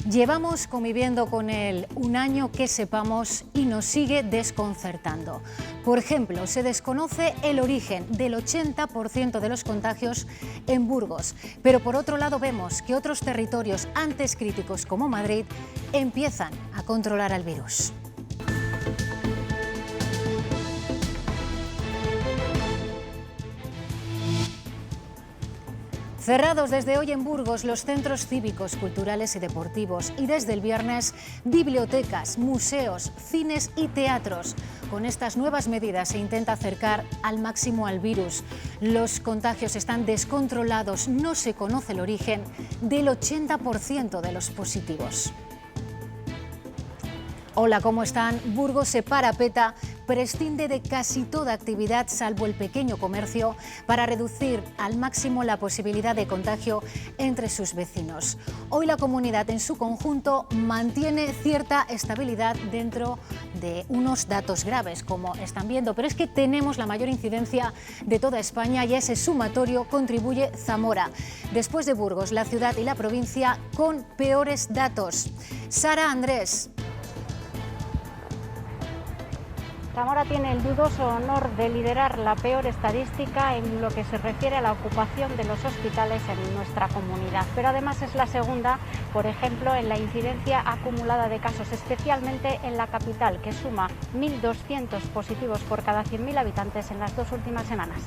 Llevamos conviviendo con él un año que sepamos y nos sigue desconcertando. Por ejemplo, se desconoce el origen del 80% de los contagios en Burgos, pero por otro lado vemos que otros territorios antes críticos como Madrid empiezan a controlar al virus. Cerrados desde hoy en Burgos los centros cívicos, culturales y deportivos y desde el viernes bibliotecas, museos, cines y teatros. Con estas nuevas medidas se intenta acercar al máximo al virus. Los contagios están descontrolados, no se conoce el origen del 80% de los positivos. Hola, ¿cómo están? Burgos se parapeta, prescinde de casi toda actividad salvo el pequeño comercio para reducir al máximo la posibilidad de contagio entre sus vecinos. Hoy la comunidad en su conjunto mantiene cierta estabilidad dentro de unos datos graves, como están viendo, pero es que tenemos la mayor incidencia de toda España y a ese sumatorio contribuye Zamora. Después de Burgos, la ciudad y la provincia con peores datos. Sara, Andrés. Zamora tiene el dudoso honor de liderar la peor estadística en lo que se refiere a la ocupación de los hospitales en nuestra comunidad, pero además es la segunda, por ejemplo, en la incidencia acumulada de casos, especialmente en la capital, que suma 1.200 positivos por cada 100.000 habitantes en las 2 últimas semanas.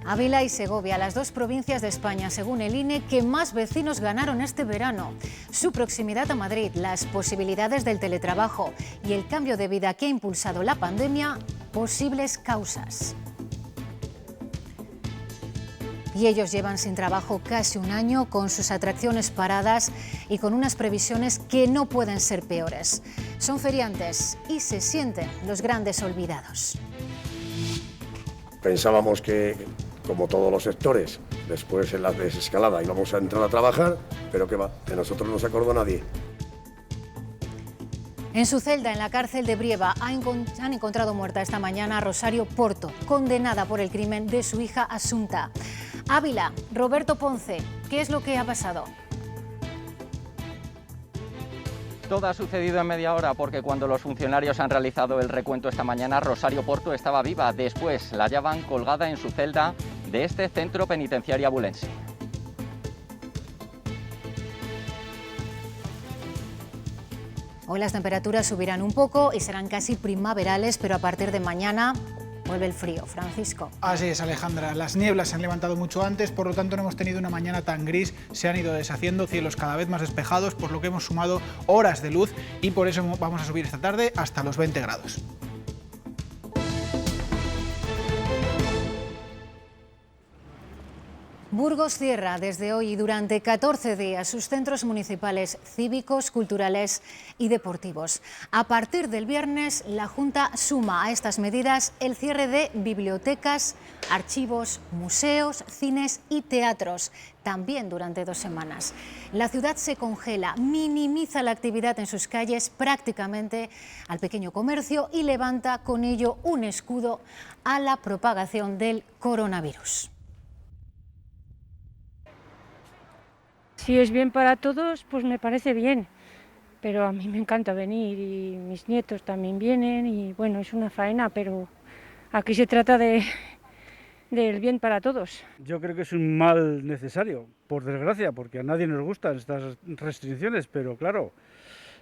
Ávila y Segovia, las 2 provincias de España, según el INE, que más vecinos ganaron este verano. Su proximidad a Madrid, las posibilidades del teletrabajo y el cambio de vida que ha impulsado la pandemia, posibles causas. Y ellos llevan sin trabajo casi un año, con sus atracciones paradas y con unas previsiones que no pueden ser peores. Son feriantes y se sienten los grandes olvidados. Pensábamos que, como todos los sectores, después en la desescalada íbamos a entrar a trabajar, pero qué va, de nosotros no se acordó nadie. En su celda, en la cárcel de Brieva, han encontrado muerta esta mañana a Rosario Porto, condenada por el crimen de su hija Asunta. Ávila, Roberto Ponce, ¿qué es lo que ha pasado? Todo ha sucedido en media hora porque cuando los funcionarios han realizado el recuento esta mañana, Rosario Porto estaba viva. Después la hallaban colgada en su celda de este centro penitenciario abulense. Hoy las temperaturas subirán un poco y serán casi primaverales, pero a partir de mañana vuelve el frío. Francisco. Así es, Alejandra. Las nieblas se han levantado mucho antes, por lo tanto no hemos tenido una mañana tan gris. Se han ido deshaciendo, cielos cada vez más despejados, por lo que hemos sumado horas de luz y por eso vamos a subir esta tarde hasta los 20 grados. Burgos cierra desde hoy y durante 14 días sus centros municipales cívicos, culturales y deportivos. A partir del viernes, la Junta suma a estas medidas el cierre de bibliotecas, archivos, museos, cines y teatros, también durante 2 semanas. La ciudad se congela, minimiza la actividad en sus calles prácticamente al pequeño comercio y levanta con ello un escudo a la propagación del coronavirus. Si es bien para todos, pues me parece bien, pero a mí me encanta venir y mis nietos también vienen y bueno, es una faena, pero aquí se trata del bien para todos. Yo creo que es un mal necesario, por desgracia, porque a nadie nos gustan estas restricciones, pero claro,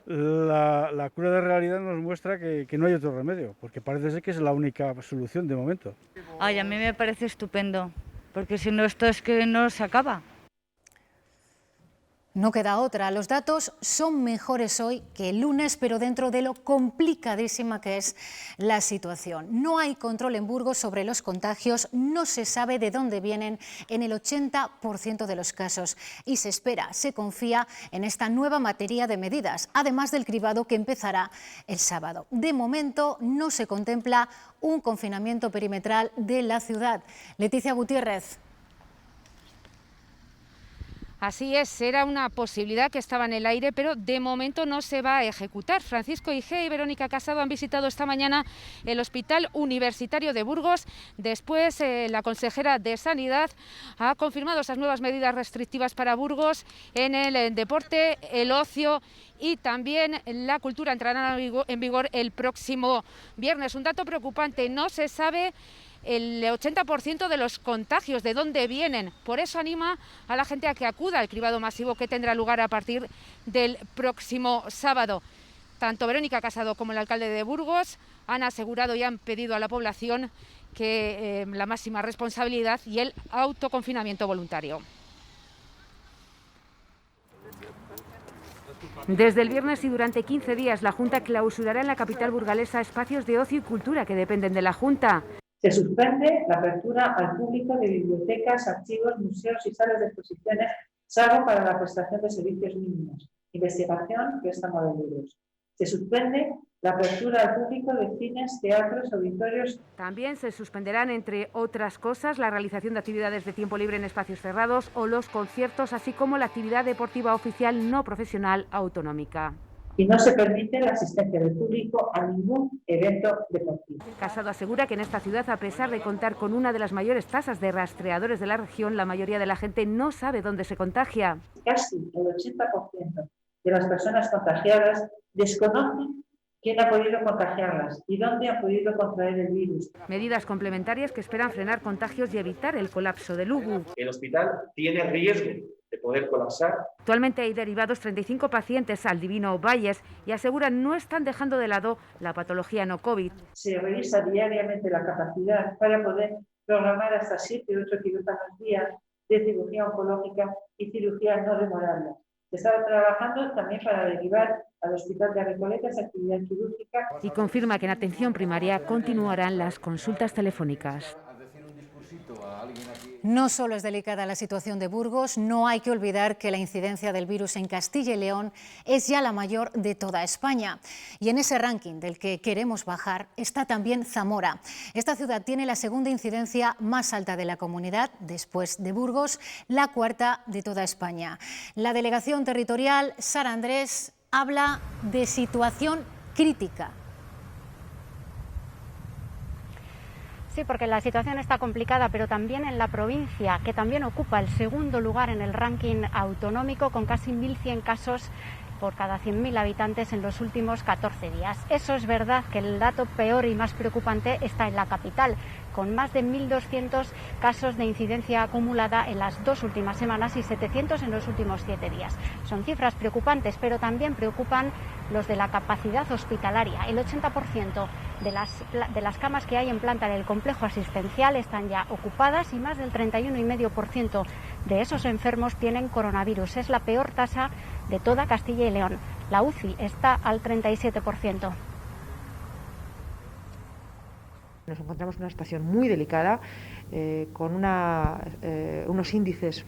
la cruda realidad nos muestra que no hay otro remedio, porque parece ser que es la única solución de momento. Ay, a mí me parece estupendo, porque si no esto es que no se acaba. No queda otra. Los datos son mejores hoy que el lunes, pero dentro de lo complicadísima que es la situación. No hay control en Burgos sobre los contagios, no se sabe de dónde vienen en el 80% de los casos y se espera, se confía en esta nueva materia de medidas, además del cribado que empezará el sábado. De momento no se contempla un confinamiento perimetral de la ciudad. Leticia Gutiérrez. Así es, era una posibilidad que estaba en el aire, pero de momento no se va a ejecutar. Francisco Igea y Verónica Casado han visitado esta mañana el Hospital Universitario de Burgos. Después, la consejera de Sanidad ha confirmado esas nuevas medidas restrictivas para Burgos en el deporte, el ocio y también la cultura. Entrarán en vigor el próximo viernes. Un dato preocupante, no se sabe el 80% de los contagios, de dónde vienen. Por eso anima a la gente a que acuda al cribado masivo que tendrá lugar a partir del próximo sábado. Tanto Verónica Casado como el alcalde de Burgos han asegurado y han pedido a la población que la máxima responsabilidad y el autoconfinamiento voluntario. Desde el viernes y durante 15 días, la Junta clausurará en la capital burgalesa espacios de ocio y cultura que dependen de la Junta. Se suspende la apertura al público de bibliotecas, archivos, museos y salas de exposiciones, salvo para la prestación de servicios mínimos, investigación, préstamo de libros. Se suspende la apertura al público de cines, teatros, auditorios. También se suspenderán, entre otras cosas, la realización de actividades de tiempo libre en espacios cerrados o los conciertos, así como la actividad deportiva oficial no profesional autonómica. Y no se permite la asistencia del público a ningún evento deportivo. Casado asegura que en esta ciudad, a pesar de contar con una de las mayores tasas de rastreadores de la región, la mayoría de la gente no sabe dónde se contagia. Casi el 80% de las personas contagiadas desconocen quién ha podido contagiarlas y dónde ha podido contraer el virus. Medidas complementarias que esperan frenar contagios y evitar el colapso del UBU. El hospital tiene riesgo de poder colapsar. Actualmente hay derivados 35 pacientes al Divino Valles y aseguran no están dejando de lado la patología no COVID. Se revisa diariamente la capacidad para poder programar hasta 7 u 8 quirófanos día de cirugía oncológica y cirugía no demorable. Se está trabajando también para derivar al Hospital de Recoletas actividad quirúrgica. Y confirma que en atención primaria continuarán las consultas telefónicas. No solo es delicada la situación de Burgos, no hay que olvidar que la incidencia del virus en Castilla y León es ya la mayor de toda España. Y en ese ranking del que queremos bajar está también Zamora. Esta ciudad tiene la segunda incidencia más alta de la comunidad, después de Burgos, la cuarta de toda España. La delegación territorial Sara Andrés habla de situación crítica. Sí, porque la situación está complicada, pero también en la provincia, que también ocupa el segundo lugar en el ranking autonómico, con casi 1.100 casos por cada 100.000 habitantes en los últimos 14 días. Eso es verdad que el dato peor y más preocupante está en la capital, con más de 1.200 casos de incidencia acumulada en las 2 últimas semanas y 700 en los últimos 7 días. Son cifras preocupantes, pero también preocupan los de la capacidad hospitalaria. El 80% de las camas que hay en planta en el complejo asistencial están ya ocupadas y más del 31,5% de esos enfermos tienen coronavirus. Es la peor tasa de toda Castilla y León. La UCI está al 37%. Nos encontramos en una situación muy delicada, con unos índices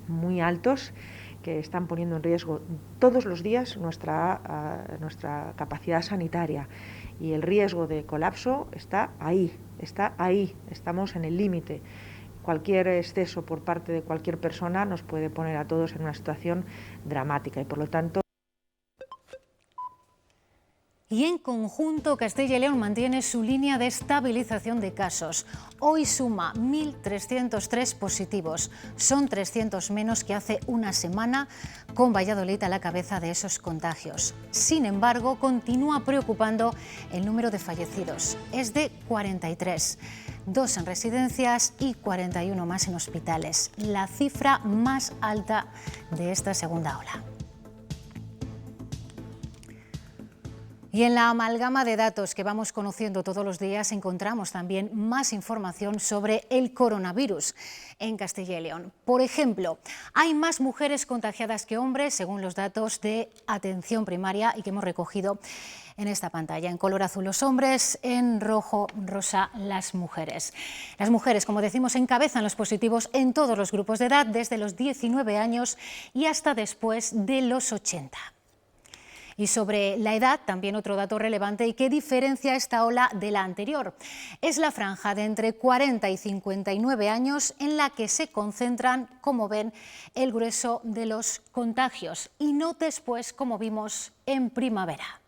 muy altos que están poniendo en riesgo todos los días nuestra capacidad sanitaria, y el riesgo de colapso está ahí, estamos en el límite. Cualquier exceso por parte de cualquier persona nos puede poner a todos en una situación dramática y, por lo tanto, Y en conjunto, Castilla y León mantiene su línea de estabilización de casos. Hoy suma 1.303 positivos. Son 300 menos que hace una semana, con Valladolid a la cabeza de esos contagios. Sin embargo, continúa preocupando el número de fallecidos. Es de 43. 2 en residencias y 41 más en hospitales. La cifra más alta de esta segunda ola. Y en la amalgama de datos que vamos conociendo todos los días encontramos también más información sobre el coronavirus en Castilla y León. Por ejemplo, hay más mujeres contagiadas que hombres, según los datos de atención primaria y que hemos recogido en esta pantalla. En color azul los hombres, en rojo rosa las mujeres. Las mujeres, como decimos, encabezan los positivos en todos los grupos de edad, desde los 19 años y hasta después de los 80. Y sobre la edad, también otro dato relevante y que diferencia esta ola de la anterior. Es la franja de entre 40 y 59 años en la que se concentran, como ven, el grueso de los contagios y no después, como vimos en primavera.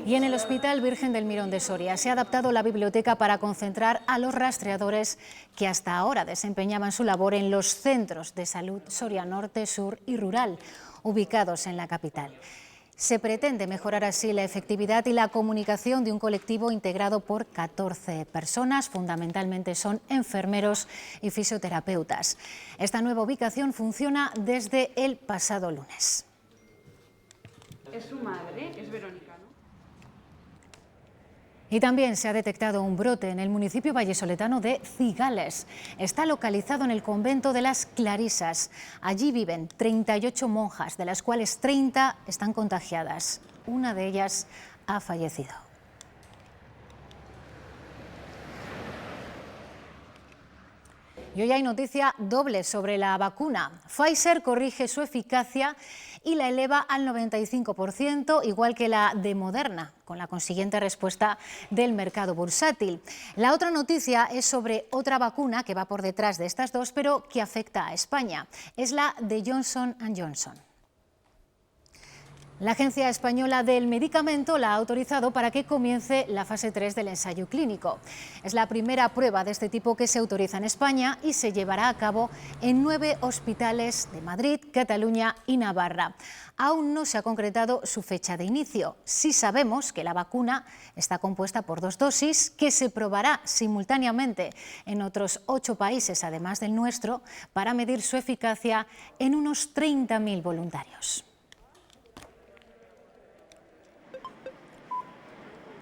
Y en el Hospital Virgen del Mirón de Soria se ha adaptado la biblioteca para concentrar a los rastreadores que hasta ahora desempeñaban su labor en los centros de salud Soria Norte, Sur y Rural, ubicados en la capital. Se pretende mejorar así la efectividad y la comunicación de un colectivo integrado por 14 personas, fundamentalmente son enfermeros y fisioterapeutas. Esta nueva ubicación funciona desde el pasado lunes. Es su madre, es Verónica. Y también se ha detectado un brote en el municipio vallesoletano de Cigales. Está localizado en el convento de las Clarisas. Allí viven 38 monjas, de las cuales 30 están contagiadas. Una de ellas ha fallecido. Y hoy hay noticia doble sobre la vacuna. Pfizer corrige su eficacia y la eleva al 95%, igual que la de Moderna, con la consiguiente respuesta del mercado bursátil. La otra noticia es sobre otra vacuna que va por detrás de estas dos, pero que afecta a España. Es la de Johnson & Johnson. La Agencia Española del Medicamento la ha autorizado para que comience la fase 3 del ensayo clínico. Es la primera prueba de este tipo que se autoriza en España y se llevará a cabo en 9 hospitales de Madrid, Cataluña y Navarra. Aún no se ha concretado su fecha de inicio. Sí sabemos que la vacuna está compuesta por 2 dosis que se probará simultáneamente en otros 8 países, además del nuestro, para medir su eficacia en unos 30.000 voluntarios.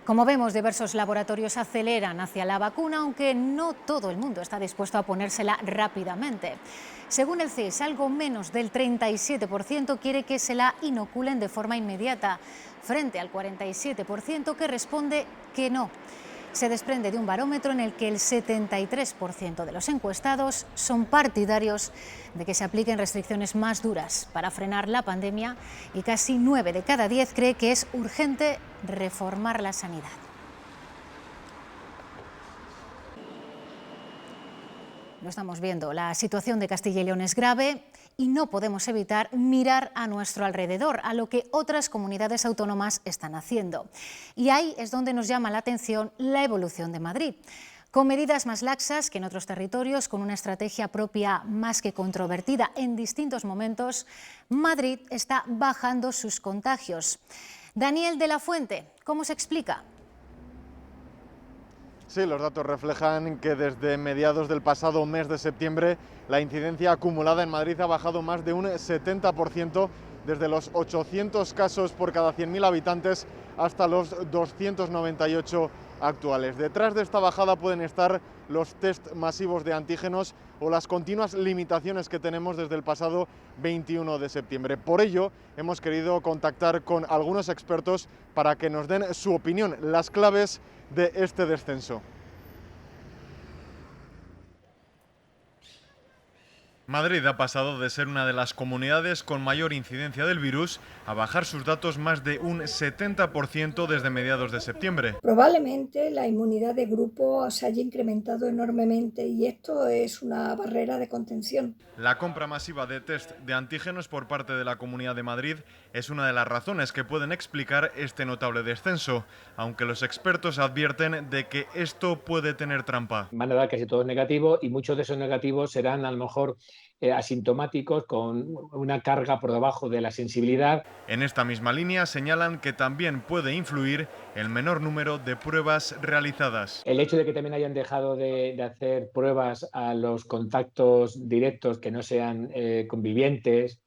Como vemos, diversos laboratorios aceleran hacia la vacuna, aunque no todo el mundo está dispuesto a ponérsela rápidamente. Según el CSIS, algo menos del 37% quiere que se la inoculen de forma inmediata, frente al 47% que responde que no. Se desprende de un barómetro en el que el 73% de los encuestados son partidarios de que se apliquen restricciones más duras para frenar la pandemia y casi 9 de cada 10 cree que es urgente reformar la sanidad. Lo estamos viendo, la situación de Castilla y León es grave y no podemos evitar mirar a nuestro alrededor, a lo que otras comunidades autónomas están haciendo. Y ahí es donde nos llama la atención la evolución de Madrid. Con medidas más laxas que en otros territorios, con una estrategia propia más que controvertida en distintos momentos, Madrid está bajando sus contagios. Daniel de la Fuente, ¿cómo se explica? Sí, los datos reflejan que desde mediados del pasado mes de septiembre la incidencia acumulada en Madrid ha bajado más de un 70%, desde los 800 casos por cada 100.000 habitantes hasta los 298 actuales. Detrás de esta bajada pueden estar los test masivos de antígenos o las continuas limitaciones que tenemos desde el pasado 21 de septiembre. Por ello, hemos querido contactar con algunos expertos para que nos den su opinión, las claves de este descenso. Madrid ha pasado de ser una de las comunidades con mayor incidencia del virus a bajar sus datos más de un 70% desde mediados de septiembre. Probablemente la inmunidad de grupo se haya incrementado enormemente y esto es una barrera de contención. La compra masiva de test de antígenos por parte de la Comunidad de Madrid es una de las razones que pueden explicar este notable descenso, aunque los expertos advierten de que esto puede tener trampa. Van a dar casi todo negativo y muchos de esos negativos serán a lo mejor asintomáticos con una carga por debajo de la sensibilidad. En esta misma línea señalan que también puede influir el menor número de pruebas realizadas. El hecho de que también hayan dejado de hacer pruebas a los contactos directos que no sean convivientes,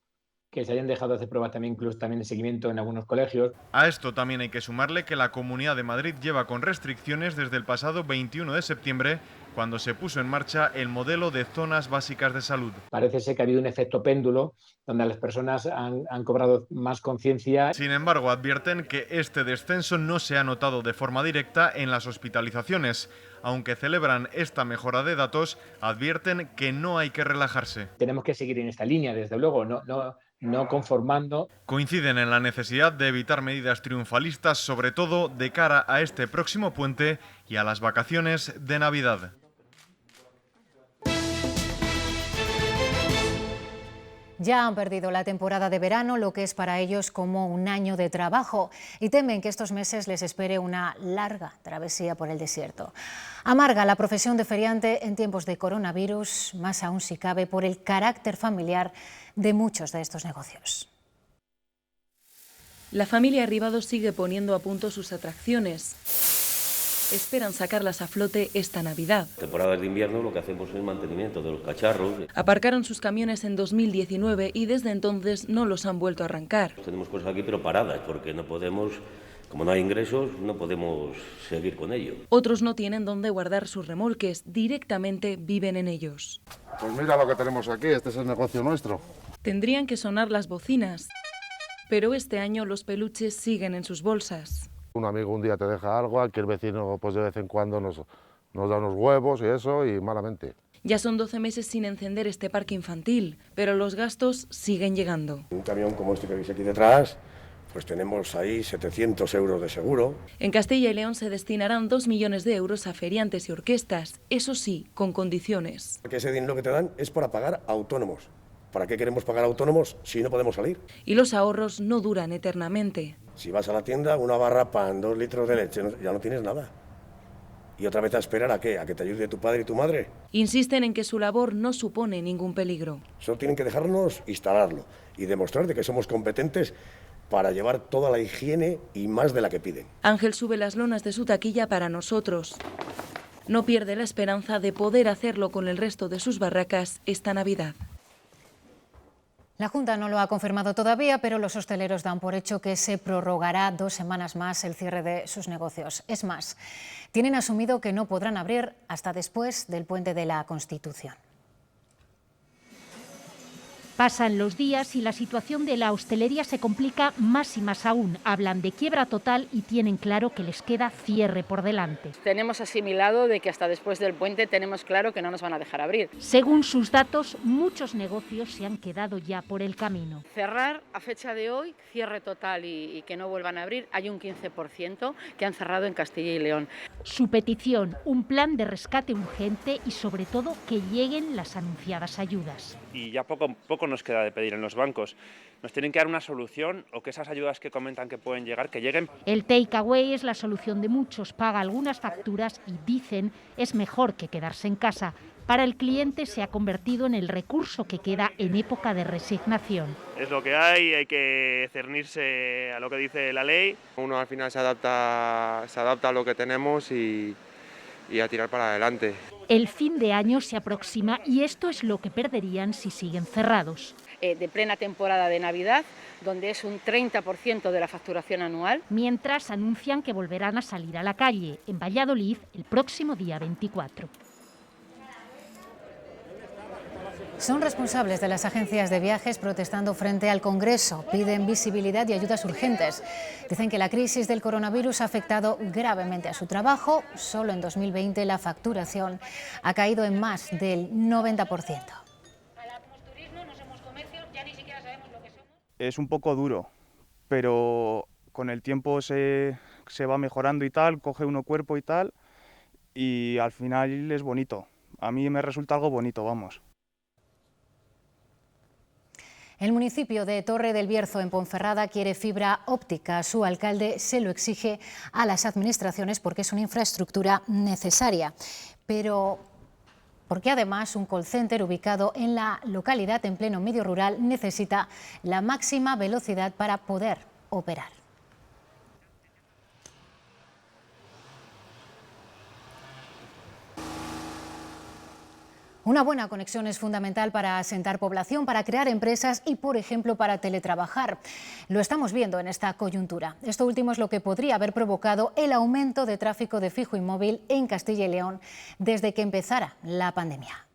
que se hayan dejado de hacer pruebas también, incluso también de seguimiento en algunos colegios. A esto también hay que sumarle que la Comunidad de Madrid lleva con restricciones desde el pasado 21 de septiembre cuando se puso en marcha el modelo de zonas básicas de salud. Parece ser que ha habido un efecto péndulo, donde las personas han cobrado más conciencia. Sin embargo, advierten que este descenso no se ha notado de forma directa en las hospitalizaciones. Aunque celebran esta mejora de datos, advierten que no hay que relajarse. Tenemos que seguir en esta línea, desde luego, no conformando. Coinciden en la necesidad de evitar medidas triunfalistas, sobre todo de cara a este próximo puente y a las vacaciones de Navidad. Ya han perdido la temporada de verano, lo que es para ellos como un año de trabajo, y temen que estos meses les espere una larga travesía por el desierto. Amarga la profesión de feriante en tiempos de coronavirus, más aún si cabe por el carácter familiar de muchos de estos negocios. La familia Arribado sigue poniendo a punto sus atracciones. Esperan sacarlas a flote esta Navidad. Temporadas de invierno lo que hacemos es el mantenimiento de los cacharros. Aparcaron sus camiones en 2019 y desde entonces no los han vuelto a arrancar. Tenemos cosas aquí pero paradas porque no podemos, como no hay ingresos, no podemos seguir con ello. Otros no tienen dónde guardar sus remolques, directamente viven en ellos. Pues mira lo que tenemos aquí, este es el negocio nuestro. Tendrían que sonar las bocinas, pero este año los peluches siguen en sus bolsas. Un amigo un día te deja algo, aquí el vecino pues de vez en cuando nos da unos huevos y eso, y malamente. Ya son 12 meses sin encender este parque infantil, pero los gastos siguen llegando. Un camión como este que veis aquí detrás, pues tenemos ahí 700 euros de seguro. En Castilla y León se destinarán 2 millones de euros a feriantes y orquestas, eso sí, con condiciones. Porque ese dinero que te dan es para pagar autónomos. ¿Para qué queremos pagar autónomos si no podemos salir? Y los ahorros no duran eternamente. Si vas a la tienda, una barra pan, 2 litros de leche, ya no tienes nada. ¿Y otra vez a esperar a qué? ¿A que te ayude tu padre y tu madre? Insisten en que su labor no supone ningún peligro. Solo tienen que dejarnos instalarlo y demostrar de que somos competentes para llevar toda la higiene y más de la que piden. Ángel sube las lonas de su taquilla para nosotros. No pierde la esperanza de poder hacerlo con el resto de sus barracas esta Navidad. La Junta no lo ha confirmado todavía, pero los hosteleros dan por hecho que se prorrogará 2 semanas más el cierre de sus negocios. Es más, tienen asumido que no podrán abrir hasta después del puente de la Constitución. Pasan los días y la situación de la hostelería se complica más y más aún. Hablan de quiebra total y tienen claro que les queda cierre por delante. Tenemos asimilado de que hasta después del puente tenemos claro que no nos van a dejar abrir. Según sus datos, muchos negocios se han quedado ya por el camino. Cerrar a fecha de hoy, cierre total y que no vuelvan a abrir, hay un 15% que han cerrado en Castilla y León. Su petición, un plan de rescate urgente y sobre todo que lleguen las anunciadas ayudas. Y ya poco nos queda de pedir en los bancos. Nos tienen que dar una solución o que esas ayudas que comentan que pueden llegar, que lleguen. El takeaway es la solución de muchos, paga algunas facturas y dicen es mejor que quedarse en casa. Para el cliente se ha convertido en el recurso que queda en época de resignación. Es lo que hay que cernirse a lo que dice la ley. Uno al final se adapta a lo que tenemos y a tirar para adelante. El fin de año se aproxima y esto es lo que perderían si siguen cerrados. De plena temporada de Navidad, donde es un 30% de la facturación anual. Mientras anuncian que volverán a salir a la calle, en Valladolid, el próximo día 24. Son responsables de las agencias de viajes protestando frente al Congreso. Piden visibilidad y ayudas urgentes. Dicen que la crisis del coronavirus ha afectado gravemente a su trabajo. Solo en 2020 la facturación ha caído en más del 90%. Es un poco duro, pero con el tiempo se va mejorando y tal, coge uno cuerpo y tal, y al final es bonito. A mí me resulta algo bonito, vamos. El municipio de Torre del Bierzo, en Ponferrada, quiere fibra óptica. Su alcalde se lo exige a las administraciones porque es una infraestructura necesaria. Pero porque además un call center ubicado en la localidad en pleno medio rural necesita la máxima velocidad para poder operar. Una buena conexión es fundamental para asentar población, para crear empresas y, por ejemplo, para teletrabajar. Lo estamos viendo en esta coyuntura. Esto último es lo que podría haber provocado el aumento de tráfico de fijo y móvil en Castilla y León desde que empezara la pandemia.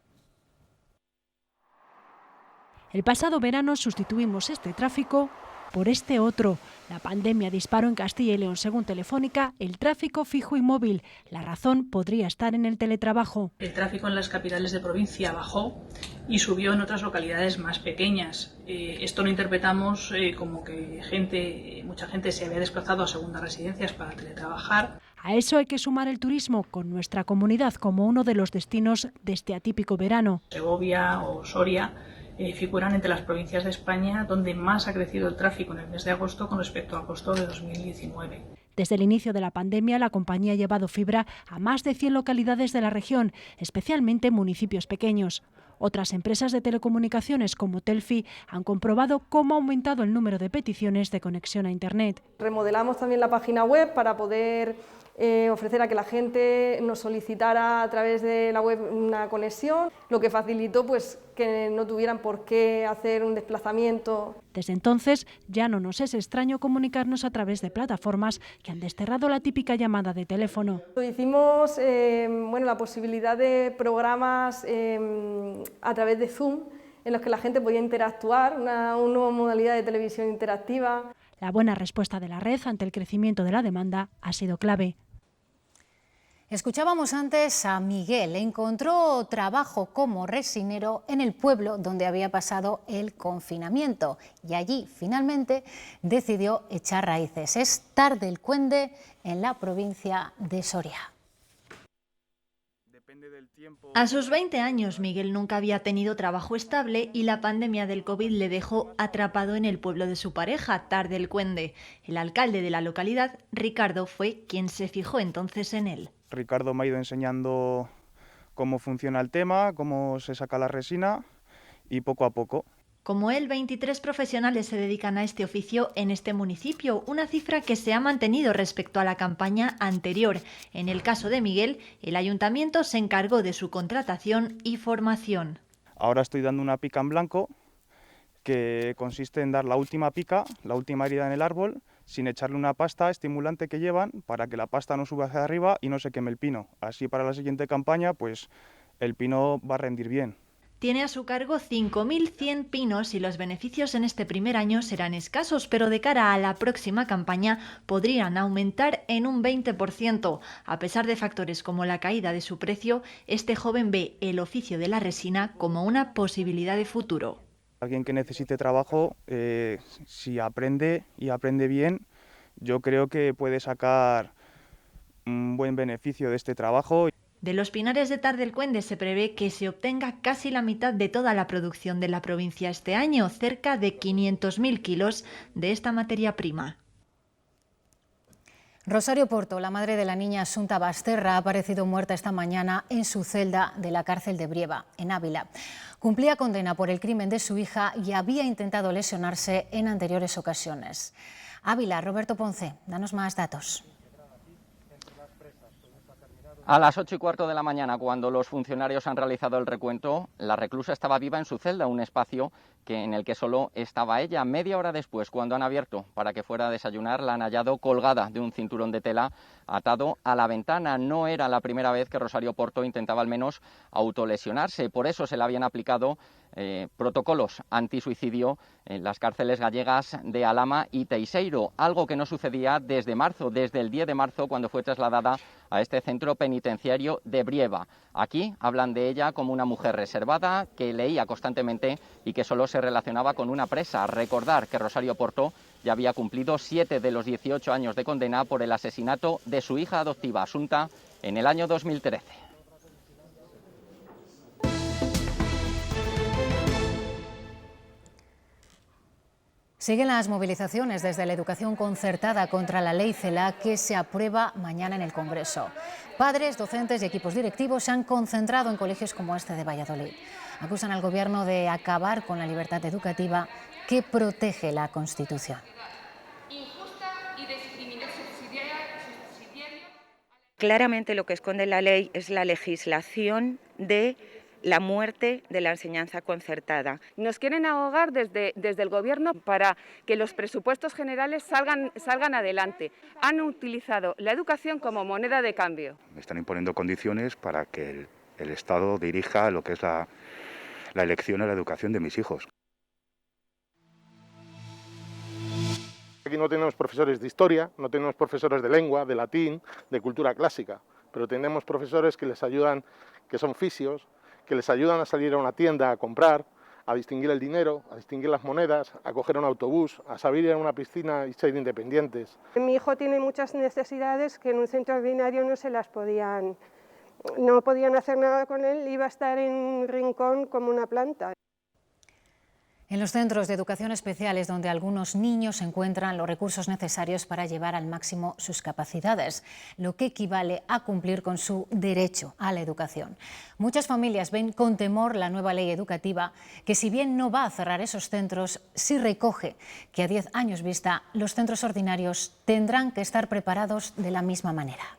El pasado verano sustituimos este tráfico por este otro. La pandemia disparó en Castilla y León, según Telefónica, el tráfico fijo y móvil. La razón podría estar en el teletrabajo. El tráfico en las capitales de provincia bajó y subió en otras localidades más pequeñas. Esto lo interpretamos como que mucha gente se había desplazado a segundas residencias para teletrabajar. A eso hay que sumar el turismo, con nuestra comunidad como uno de los destinos de este atípico verano. Segovia o Soria figuran entre las provincias de España donde más ha crecido el tráfico en el mes de agosto con respecto a agosto de 2019. Desde el inicio de la pandemia, la compañía ha llevado fibra a más de 100 localidades de la región, especialmente en municipios pequeños. Otras empresas de telecomunicaciones como Telfi han comprobado cómo ha aumentado el número de peticiones de conexión a Internet. Remodelamos también la página web para poder ofrecer a que la gente nos solicitara a través de la web una conexión, lo que facilitó pues que no tuvieran por qué hacer un desplazamiento. Desde entonces ya no nos es extraño comunicarnos a través de plataformas que han desterrado la típica llamada de teléfono. Hicimos la posibilidad de programas a través de Zoom en los que la gente podía interactuar, una nueva modalidad de televisión interactiva. La buena respuesta de la red ante el crecimiento de la demanda ha sido clave. Escuchábamos antes a Miguel. Encontró trabajo como resinero en el pueblo donde había pasado el confinamiento y allí finalmente decidió echar raíces. Es Tardel-Cuende, en la provincia de Soria. A sus 20 años, Miguel nunca había tenido trabajo estable y la pandemia del COVID le dejó atrapado en el pueblo de su pareja, Tardel-Cuende. El alcalde de la localidad, Ricardo, fue quien se fijó entonces en él. Ricardo me ha ido enseñando cómo funciona el tema, cómo se saca la resina y poco a poco. Como él, 23 profesionales se dedican a este oficio en este municipio, una cifra que se ha mantenido respecto a la campaña anterior. En el caso de Miguel, el ayuntamiento se encargó de su contratación y formación. Ahora estoy dando una pica en blanco, que consiste en dar la última pica, la última herida en el árbol, sin echarle una pasta estimulante que llevan para que la pasta no suba hacia arriba y no se queme el pino. Así para la siguiente campaña, pues el pino va a rendir bien. Tiene a su cargo 5.100 pinos y los beneficios en este primer año serán escasos, pero de cara a la próxima campaña podrían aumentar en un 20%. A pesar de factores como la caída de su precio, este joven ve el oficio de la resina como una posibilidad de futuro. Alguien que necesite trabajo, si aprende y aprende bien, yo creo que puede sacar un buen beneficio de este trabajo. De los pinares de Tardel-Cuende se prevé que se obtenga casi la mitad de toda la producción de la provincia este año, cerca de 500.000 kilos de esta materia prima. Rosario Porto, la madre de la niña Asunta Basterra, ha aparecido muerta esta mañana en su celda de la cárcel de Brieva, en Ávila. Cumplía condena por el crimen de su hija y había intentado lesionarse en anteriores ocasiones. Ávila, Roberto Ponce, danos más datos. A las 8:15 de la mañana, cuando los funcionarios han realizado el recuento, la reclusa estaba viva en su celda, un espacio en el que solo estaba ella. Media hora después, cuando han abierto para que fuera a desayunar, la han hallado colgada de un cinturón de tela atado a la ventana. No era la primera vez que Rosario Porto intentaba al menos autolesionarse, por eso se le habían aplicado protocolos antisuicidio en las cárceles gallegas de Alhama y Teixeiro, algo que no sucedía desde marzo, desde el 10 de marzo, cuando fue trasladada a este centro penitenciario de Brieva. Aquí hablan de ella como una mujer reservada, que leía constantemente y que solo se relacionaba con una presa. Recordar que Rosario Porto ya había cumplido 7 de los 18 años de condena por el asesinato de su hija adoptiva, Asunta, en el año 2013. Siguen las movilizaciones desde la educación concertada contra la ley CELA, que se aprueba mañana en el Congreso. Padres, docentes y equipos directivos se han concentrado en colegios como este de Valladolid. Acusan al Gobierno de acabar con la libertad educativa que protege la Constitución. Claramente lo que esconde la ley es la legislación de la muerte de la enseñanza concertada. Nos quieren ahogar desde el Gobierno para que los presupuestos generales salgan adelante. Han utilizado la educación como moneda de cambio. Me están imponiendo condiciones para que el Estado dirija lo que es la elección y la educación de mis hijos. Aquí no tenemos profesores de historia, no tenemos profesores de lengua, de latín, de cultura clásica, pero tenemos profesores que les ayudan, que son fisios, que les ayudan a salir a una tienda a comprar, a distinguir el dinero, a distinguir las monedas, a coger un autobús, a saber ir a una piscina y ser independientes. Mi hijo tiene muchas necesidades que en un centro ordinario no podían hacer nada con él, iba a estar en un rincón como una planta. En los centros de educación especial es donde algunos niños encuentran los recursos necesarios para llevar al máximo sus capacidades, lo que equivale a cumplir con su derecho a la educación. Muchas familias ven con temor la nueva ley educativa que, si bien no va a cerrar esos centros, sí recoge que a 10 años vista los centros ordinarios tendrán que estar preparados de la misma manera.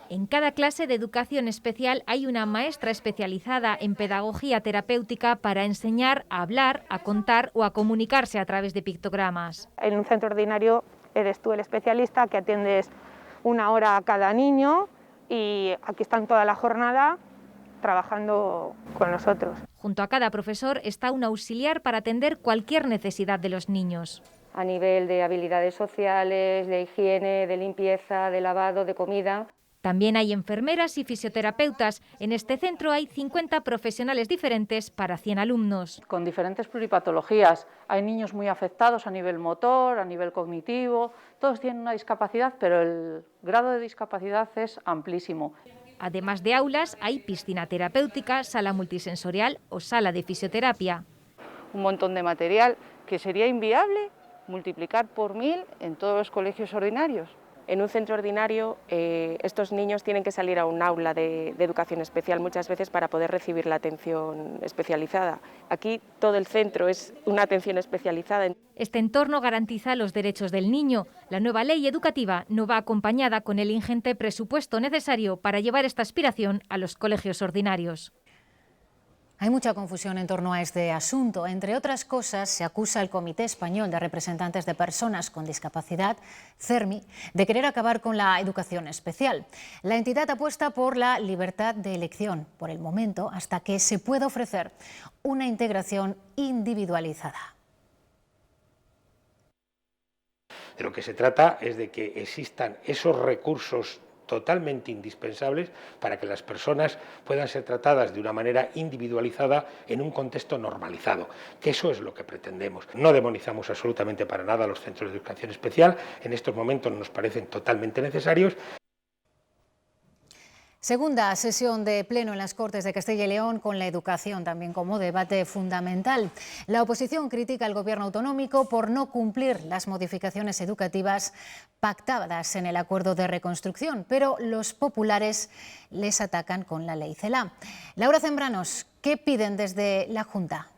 En cada clase de educación especial hay una maestra especializada en pedagogía terapéutica para enseñar a hablar, a contar o a comunicarse a través de pictogramas. En un centro ordinario eres tú el especialista que atiendes 1 hora a cada niño y aquí están toda la jornada trabajando con nosotros. Junto a cada profesor está un auxiliar para atender cualquier necesidad de los niños. A nivel de habilidades sociales, de higiene, de limpieza, de lavado, de comida. También hay enfermeras y fisioterapeutas. En este centro hay 50 profesionales diferentes para 100 alumnos. Con diferentes pluripatologías. Hay niños muy afectados a nivel motor, a nivel cognitivo. Todos tienen una discapacidad, pero el grado de discapacidad es amplísimo. Además de aulas, hay piscina terapéutica, sala multisensorial o sala de fisioterapia. Un montón de material que sería inviable multiplicar por 1000 en todos los colegios ordinarios. En un centro ordinario estos niños tienen que salir a un aula de educación especial muchas veces para poder recibir la atención especializada. Aquí todo el centro es una atención especializada. Este entorno garantiza los derechos del niño. La nueva ley educativa no va acompañada con el ingente presupuesto necesario para llevar esta aspiración a los colegios ordinarios. Hay mucha confusión en torno a este asunto. Entre otras cosas, se acusa al Comité Español de Representantes de Personas con Discapacidad, CERMI, de querer acabar con la educación especial. La entidad apuesta por la libertad de elección, por el momento, hasta que se pueda ofrecer una integración individualizada. De lo que se trata es de que existan esos recursos totalmente indispensables para que las personas puedan ser tratadas de una manera individualizada en un contexto normalizado, que eso es lo que pretendemos. No demonizamos absolutamente para nada los centros de educación especial, en estos momentos nos parecen totalmente necesarios. Segunda sesión de pleno en las Cortes de Castilla y León con la educación también como debate fundamental. La oposición critica al Gobierno autonómico por no cumplir las modificaciones educativas pactadas en el acuerdo de reconstrucción, pero los populares les atacan con la ley CELA. Laura Zembranos, ¿qué piden desde la Junta?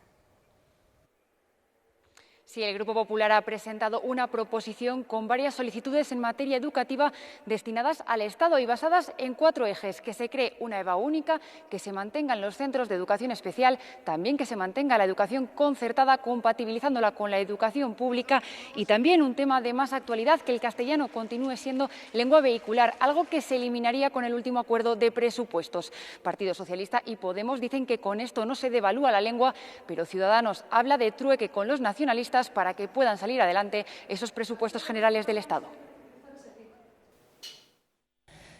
Sí, el Grupo Popular ha presentado una proposición con varias solicitudes en materia educativa destinadas al Estado y basadas en 4 ejes: que se cree una EBAU única, que se mantengan los centros de educación especial, también que se mantenga la educación concertada compatibilizándola con la educación pública y también un tema de más actualidad, que el castellano continúe siendo lengua vehicular, algo que se eliminaría con el último acuerdo de presupuestos. Partido Socialista y Podemos dicen que con esto no se devalúa la lengua, pero Ciudadanos habla de trueque con los nacionalistas para que puedan salir adelante esos presupuestos generales del Estado.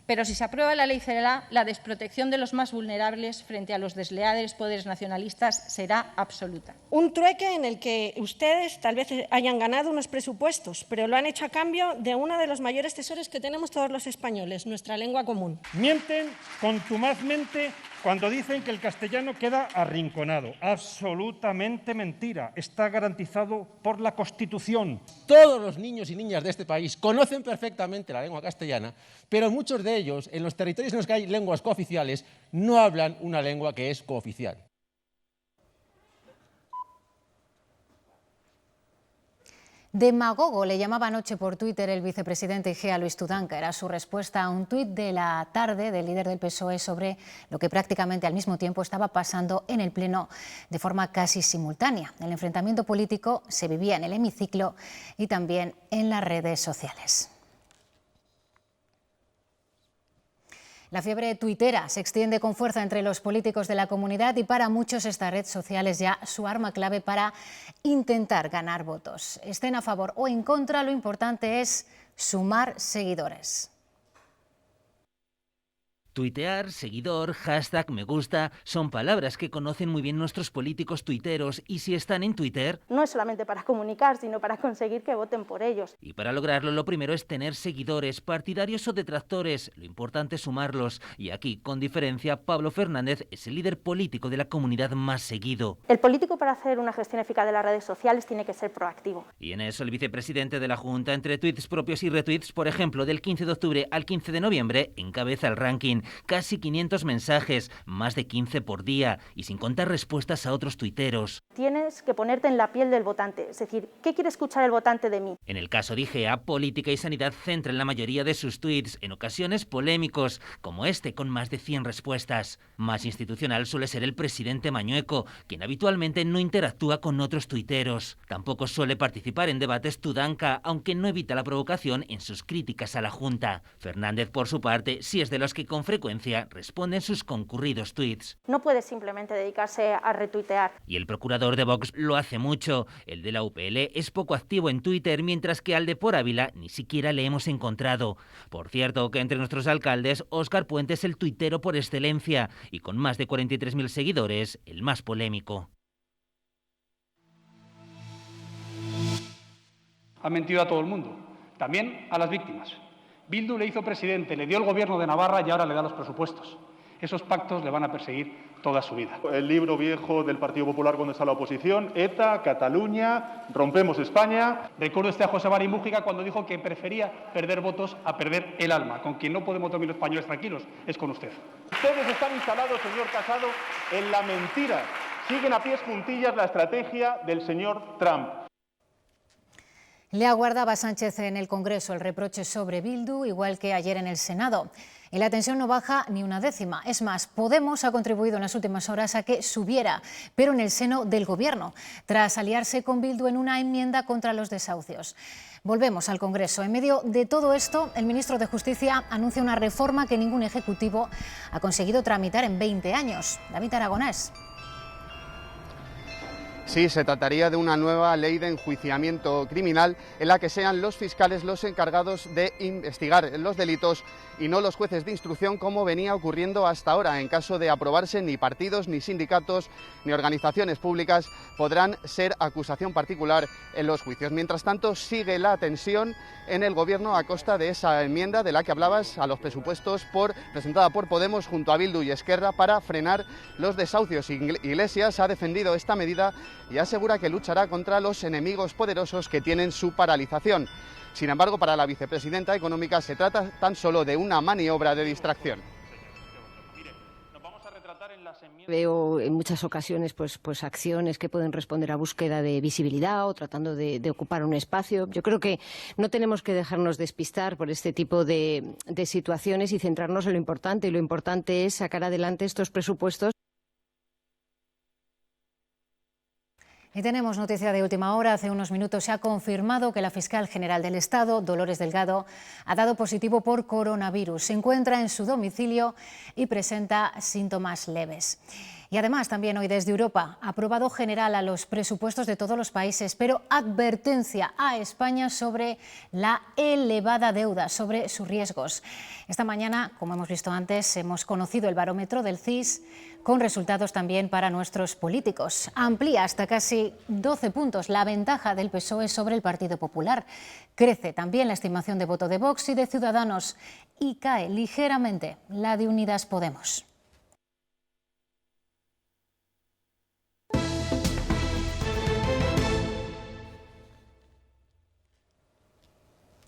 Pero si se aprueba la ley CELA, la desprotección de los más vulnerables frente a los desleales poderes nacionalistas será absoluta. Un trueque en el que ustedes tal vez hayan ganado unos presupuestos, pero lo han hecho a cambio de uno de los mayores tesoros que tenemos todos los españoles, nuestra lengua común. Mienten contumazmente cuando dicen que el castellano queda arrinconado. Absolutamente mentira. Está garantizado por la Constitución. Todos los niños y niñas de este país conocen perfectamente la lengua castellana, pero muchos de ellos, en los territorios en los que hay lenguas cooficiales, no hablan una lengua que es cooficial. Demagogo le llamaba anoche por Twitter el vicepresidente Egea Luis Tudanca. Era su respuesta a un tuit de la tarde del líder del PSOE sobre lo que prácticamente al mismo tiempo estaba pasando en el Pleno de forma casi simultánea. El enfrentamiento político se vivía en el hemiciclo y también en las redes sociales. La fiebre tuitera se extiende con fuerza entre los políticos de la comunidad y para muchos esta red social es ya su arma clave para intentar ganar votos. Estén a favor o en contra, lo importante es sumar seguidores. Tuitear, seguidor, hashtag, me gusta, son palabras que conocen muy bien nuestros políticos tuiteros y si están en Twitter... No es solamente para comunicar, sino para conseguir que voten por ellos. Y para lograrlo lo primero es tener seguidores, partidarios o detractores, lo importante es sumarlos. Y aquí, con diferencia, Pablo Fernández es el líder político de la comunidad más seguido. El político para hacer una gestión eficaz de las redes sociales tiene que ser proactivo. Y en eso el vicepresidente de la Junta, entre tweets propios y retweets, por ejemplo, del 15 de octubre al 15 de noviembre, encabeza el ranking. Casi 500 mensajes, más de 15 por día, y sin contar respuestas a otros tuiteros. Tienes que ponerte en la piel del votante, es decir, ¿qué quiere escuchar el votante de mí? En el caso de Egea, política y sanidad centran la mayoría de sus tweets, en ocasiones polémicos, como este con más de 100 respuestas. Más institucional suele ser el presidente Mañueco, quien habitualmente no interactúa con otros tuiteros. Tampoco suele participar en debates Tudanca, aunque no evita la provocación en sus críticas a la Junta. Fernández, por su parte, sí es de los que con frecuencia responden sus concurridos tuits. No puede simplemente dedicarse a retuitear. Y el procurador de Vox lo hace mucho. El de la UPL es poco activo en Twitter, mientras que al de Por Ávila ni siquiera le hemos encontrado. Por cierto, que entre nuestros alcaldes, Óscar Puente es el tuitero por excelencia y con más de 43.000 seguidores, el más polémico. Ha mentido a todo el mundo, también a las víctimas. Bildu le hizo presidente, le dio el gobierno de Navarra y ahora le da los presupuestos. Esos pactos le van a perseguir toda su vida. El libro viejo del Partido Popular cuando está en la oposición, ETA, Cataluña, rompemos España. Recuerdo a José Mari Mújica cuando dijo que prefería perder votos a perder el alma. Con quien no podemos dormir los españoles tranquilos es con usted. Ustedes están instalados, señor Casado, en la mentira. Siguen a pies juntillas la estrategia del señor Trump. Le aguardaba Sánchez en el Congreso el reproche sobre Bildu, igual que ayer en el Senado. Y la tensión no baja ni una décima. Es más, Podemos ha contribuido en las últimas horas a que subiera, pero en el seno del Gobierno, tras aliarse con Bildu en una enmienda contra los desahucios. Volvemos al Congreso. En medio de todo esto, el ministro de Justicia anuncia una reforma que ningún ejecutivo ha conseguido tramitar en 20 años. David Aragonés. Sí, se trataría de una nueva ley de enjuiciamiento criminal en la que sean los fiscales los encargados de investigar los delitos y no los jueces de instrucción, como venía ocurriendo hasta ahora. En caso de aprobarse, ni partidos, ni sindicatos, ni organizaciones públicas podrán ser acusación particular en los juicios. Mientras tanto, sigue la tensión en el Gobierno a costa de esa enmienda de la que hablabas a los presupuestos presentada por Podemos junto a Bildu y Esquerra para frenar los desahucios. Iglesias ha defendido esta medida y asegura que luchará contra los enemigos poderosos que tienen su paralización. Sin embargo, para la vicepresidenta económica se trata tan solo de una maniobra de distracción. Veo en muchas ocasiones pues acciones que pueden responder a búsqueda de visibilidad o tratando de ocupar un espacio. Yo creo que no tenemos que dejarnos despistar por este tipo de situaciones y centrarnos en lo importante. Y lo importante es sacar adelante estos presupuestos. Y tenemos noticia de última hora. Hace unos minutos se ha confirmado que la fiscal general del Estado, Dolores Delgado, ha dado positivo por coronavirus. Se encuentra en su domicilio y presenta síntomas leves. Y además, también hoy desde Europa, aprobado general a los presupuestos de todos los países, pero advertencia a España sobre la elevada deuda, sobre sus riesgos. Esta mañana, como hemos visto antes, hemos conocido el barómetro del CIS, con resultados también para nuestros políticos. Amplía hasta casi 12 puntos la ventaja del PSOE sobre el Partido Popular. Crece también la estimación de voto de Vox y de Ciudadanos y cae ligeramente la de Unidas Podemos.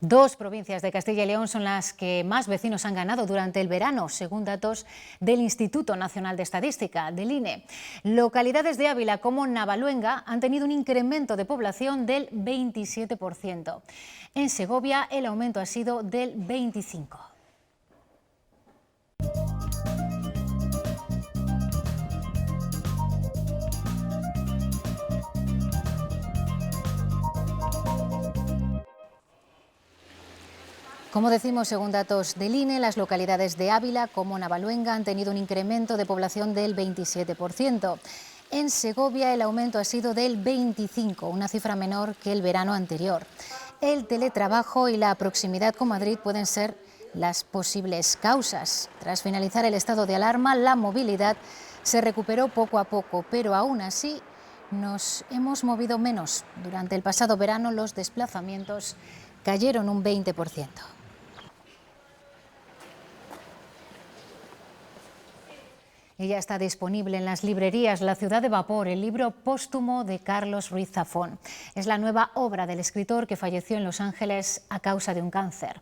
Dos provincias de Castilla y León son las que más vecinos han ganado durante el verano, según datos del Instituto Nacional de Estadística, del INE. Localidades de Ávila como Navaluenga han tenido un incremento de población del 27%. En Segovia el aumento ha sido del 25%. Como decimos, según datos del INE, las localidades de Ávila como Navaluenga han tenido un incremento de población del 27%. En Segovia el aumento ha sido del 25%, una cifra menor que el verano anterior. El teletrabajo y la proximidad con Madrid pueden ser las posibles causas. Tras finalizar el estado de alarma, la movilidad se recuperó poco a poco, pero aún así nos hemos movido menos. Durante el pasado verano los desplazamientos cayeron un 20%. Y ya está disponible en las librerías La ciudad de vapor, el libro póstumo de Carlos Ruiz Zafón. Es la nueva obra del escritor que falleció en Los Ángeles a causa de un cáncer.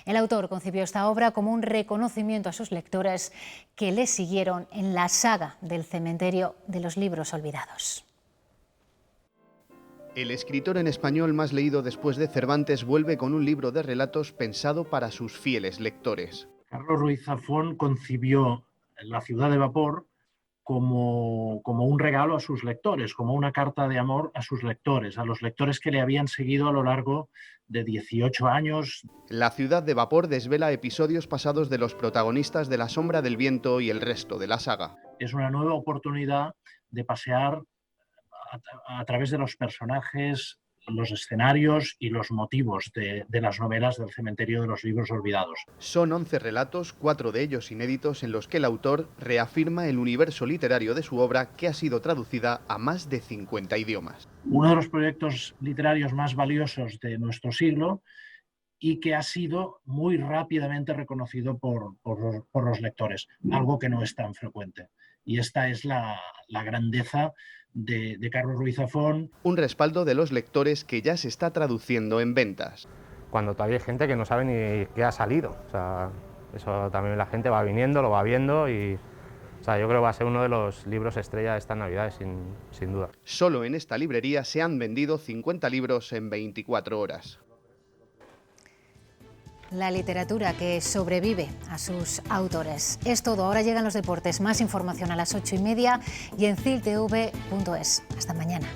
El autor concibió esta obra como un reconocimiento a sus lectores que le siguieron en la saga del cementerio de los libros olvidados. El escritor en español más leído después de Cervantes vuelve con un libro de relatos pensado para sus fieles lectores. Carlos Ruiz Zafón concibió La ciudad de vapor como un regalo a sus lectores, como una carta de amor a sus lectores, a los lectores que le habían seguido a lo largo de 18 años. La ciudad de vapor desvela episodios pasados de los protagonistas de La sombra del viento y el resto de la saga. Es una nueva oportunidad de pasear a través de los personajes, los escenarios y los motivos de las novelas del cementerio de los libros olvidados. Son 11 relatos, 4 de ellos inéditos, en los que el autor reafirma el universo literario de su obra, que ha sido traducida a más de 50 idiomas. Uno de los proyectos literarios más valiosos de nuestro siglo y que ha sido muy rápidamente reconocido por los lectores, algo que no es tan frecuente. Y esta es la grandeza de Carlos Ruiz Zafón. Un respaldo de los lectores que ya se está traduciendo en ventas. Cuando todavía hay gente que no sabe ni qué ha salido. O sea, eso también la gente va viniendo, lo va viendo y yo creo que va a ser uno de los libros estrella de estas Navidades, sin duda. Solo en esta librería se han vendido 50 libros en 24 horas. La literatura que sobrevive a sus autores. Es todo, ahora llegan los deportes. Más información a las 8:30 y en ciltv.es. Hasta mañana.